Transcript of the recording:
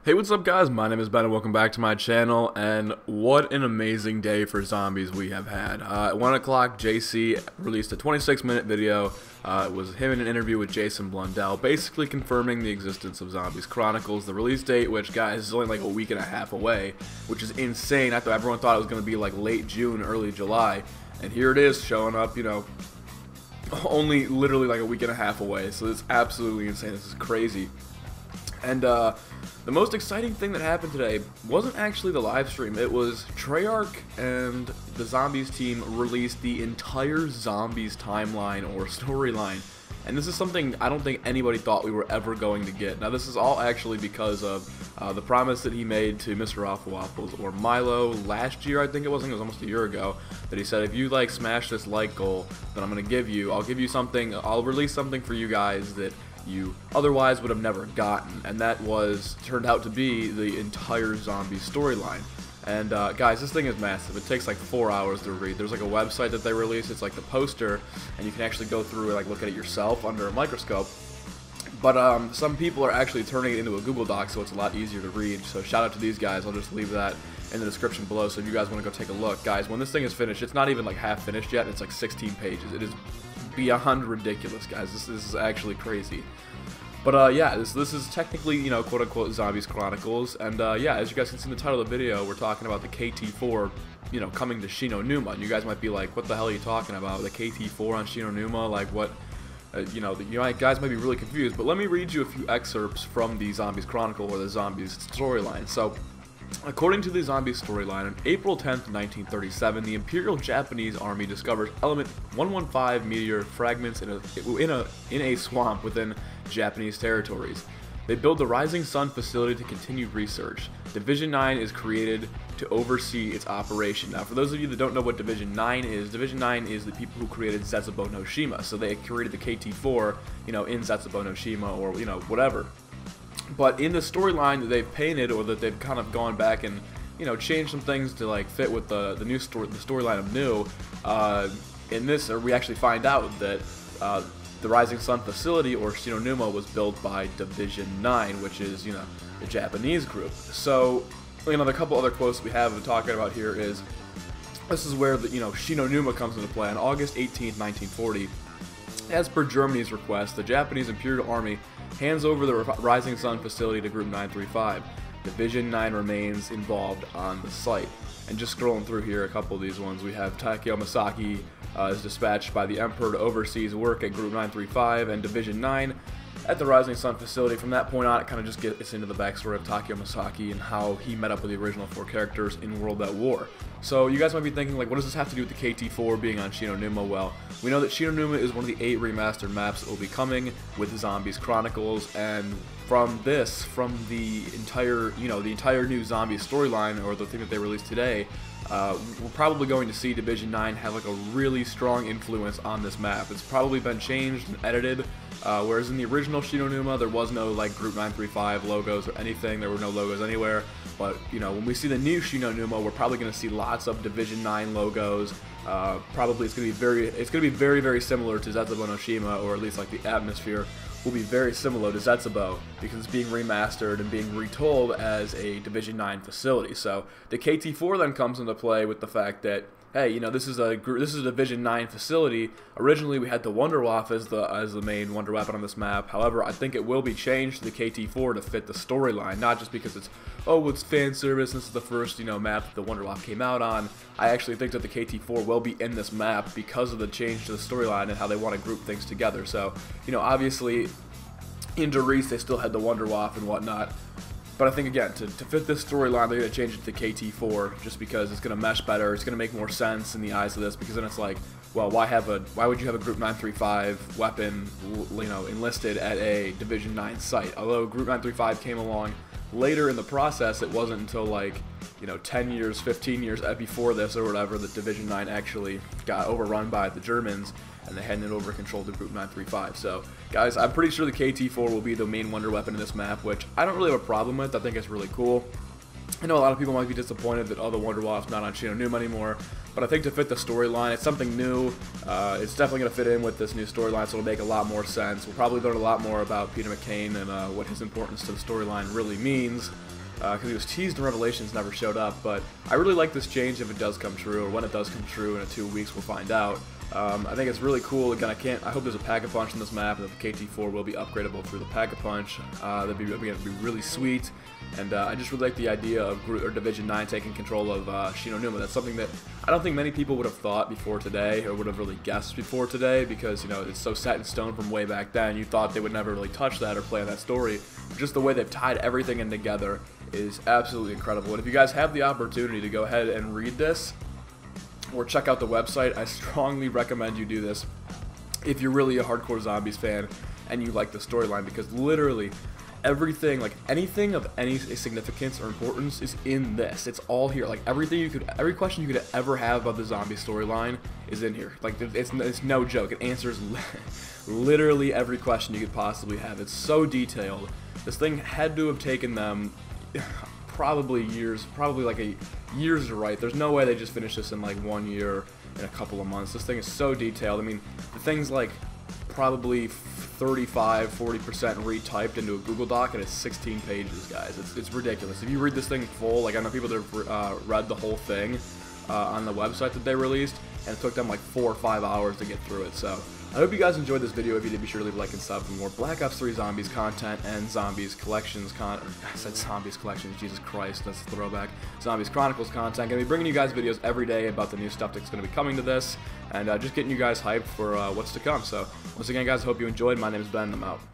Hey, what's up guys? My name is Ben and welcome back to my channel, and what an amazing day for zombies we have had. At 1 o'clock, JC released a 26-minute video. It was him in an interview with Jason Blundell, basically confirming the existence of Zombies Chronicles. The release date, which guys, is only like a week and a half away, which is insane. I thought everyone thought it was going to be like late June, early July, and here it is showing up, you know, only literally like a week and a half away. So it's absolutely insane. This is crazy. And the most exciting thing that happened today wasn't actually the live stream. It was Treyarch and the Zombies team released the entire Zombies timeline or storyline. And this is something I don't think anybody thought we were ever going to get. Now this is all actually because of the promise that he made to Mr. Awful Waffles or Milo last year, I think it was almost a year ago, that he said if you like smash this like goal, then I'll give you something, I'll release something for you guys that you otherwise would have never gotten, and that turned out to be the entire zombie storyline. And guys, this thing is massive. It takes like 4 hours to read. There's like a website that they release. It's like the poster, and you can actually go through and like look at it yourself under a microscope. But some people are actually turning it into a Google Doc, so it's a lot easier to read. So shout out to these guys. I'll just leave that in the description below, so if you guys want to go take a look. Guys, when this thing is finished, it's not even like half finished yet. It's like 16 pages. It is beyond ridiculous, guys. This is actually crazy. But yeah, this is technically, you know, quote unquote Zombies Chronicles, and yeah, as you guys can see in the title of the video, we're talking about the KT4, you know, coming to NUMA. And you guys might be like, what the hell are you talking about? The KT4 on NUMA? Like what? You know, guys might be really confused. But let me read you a few excerpts from the Zombies Chronicle or the Zombies storyline. So, according to the Zombies storyline, on April 10th, 1937, the Imperial Japanese Army discovers element 115 meteor fragments in a swamp within Japanese territories. They build the Rising Sun facility to continue research. Division 9 is created to oversee its operation. Now, for those of you that don't know what Division 9 is the people who created Zetsubo no Shima. So they created the KT4, you know, in Zetsubo no Shima, or, you know, whatever. But in the storyline that they've painted, or that they've kind of gone back and, you know, changed some things to like fit with the storyline of New, in this, we actually find out that the Rising Sun facility, or NUMA, was built by Division 9, which is, you know, the Japanese group. So, you know, the couple other quotes we have talking about here is, this is where the, you know, NUMA comes into play. On August 18th, 1940, as per Germany's request, the Japanese Imperial Army hands over the Rising Sun facility to Group 935. Division 9 remains involved on the site. And just scrolling through here, a couple of these ones, we have Takeo Masaki is dispatched by the Emperor to oversee his work at Group 935 and Division 9 at the Rising Sun facility. From that point on, it kind of just gets into the backstory of Takeo Masaki and how he met up with the original 4 characters in World at War. So you guys might be thinking, like, what does this have to do with the KT4 being on NUMA? Well, we know that NUMA is one of the 8 remastered maps that will be coming with Zombies Chronicles, and from the entire, you know, the entire new Zombies storyline, or the thing that they released today, we're probably going to see Division 9 have like a really strong influence on this map. It's probably been changed and edited, whereas in the original NUMA there was no like Group 935 logos or anything. There were no logos anywhere. But you know, when we see the new NUMA, we're probably going to see lots of Division 9 logos. Probably it's going to be very very similar to Zetsubo no Shima, or at least like the atmosphere will be very similar to Zetsubo, because it's being remastered and being retold as a Division 9 facility. So the KT4 then comes into play with the fact that, hey, you know, this is a Division 9 facility. Originally, we had the Wunderwaffe as the main wonder weapon on this map. However, I think it will be changed to the KT4 to fit the storyline, not just because it's, oh, it's fan service. This is the first, you know, map that the Wunderwaffe came out on. I actually think that the KT4 will be in this map because of the change to the storyline and how they want to group things together. So, you know, obviously, in Doris, they still had the Wunderwaffe and whatnot. But I think, again, to fit this storyline, they're going to change it to KT4 just because it's going to mesh better. It's going to make more sense in the eyes of this, because then it's like, well, why would you have a Group 935 weapon, you know, enlisted at a Division 9 site? Although Group 935 came along later in the process, it wasn't until like, you know, 10 years, 15 years before this or whatever that Division 9 actually got overrun by the Germans, and they handed over control to Group 935. So, guys, I'm pretty sure the KT4 will be the main wonder weapon in this map, which I don't really have a problem with. I think it's really cool. I know a lot of people might be disappointed that, oh, the Wunderwaffe's not on NUMA anymore, but I think to fit the storyline, it's something new. It's definitely going to fit in with this new storyline, so it'll make a lot more sense. We'll probably learn a lot more about Peter McCain and what his importance to the storyline really means. because he was teased in Revelations, never showed up. But I really like this change if it does come true, or when it does come true in 2 weeks, we'll find out. I think it's really cool. Again, I hope there's a Pack-a-Punch in this map, and that the KT4 will be upgradable through the Pack-a-Punch. That'd be really sweet. And I just really like the idea of Division 9 taking control of NUMA. That's something that I don't think many people would have thought before today, or would have really guessed before today, because, you know, it's so set in stone from way back then. You thought they would never really touch that or play on that story. Just the way they've tied everything in together is absolutely incredible. And if you guys have the opportunity to go ahead and read this, or check out the website, I strongly recommend you do this if you're really a hardcore Zombies fan and you like the storyline, because literally everything, like anything of any significance or importance is in this. It's all here. Like every question you could ever have about the zombie storyline is in here. Like it's no joke. It answers literally every question you could possibly have. It's so detailed. This thing had to have taken them probably years, years to write. There's no way they just finished this in like 1 year and a couple of months. This thing is so detailed. I mean, the thing's like probably 35–40% retyped into a Google Doc, and it's 16 pages, guys. It's ridiculous. If you read this thing full, like I know people that have read the whole thing on the website that they released, and it took them like 4 or 5 hours to get through it. So I hope you guys enjoyed this video. If you did, be sure to leave a like and sub for more Black Ops 3 Zombies content and Zombies Collections I said Zombies Collections, Jesus Christ, that's a throwback. Zombies Chronicles content. Gonna be bringing you guys videos every day about the new stuff that's gonna be coming to this, and just getting you guys hyped for what's to come. So once again, guys, I hope you enjoyed. My name is Ben, and I'm out.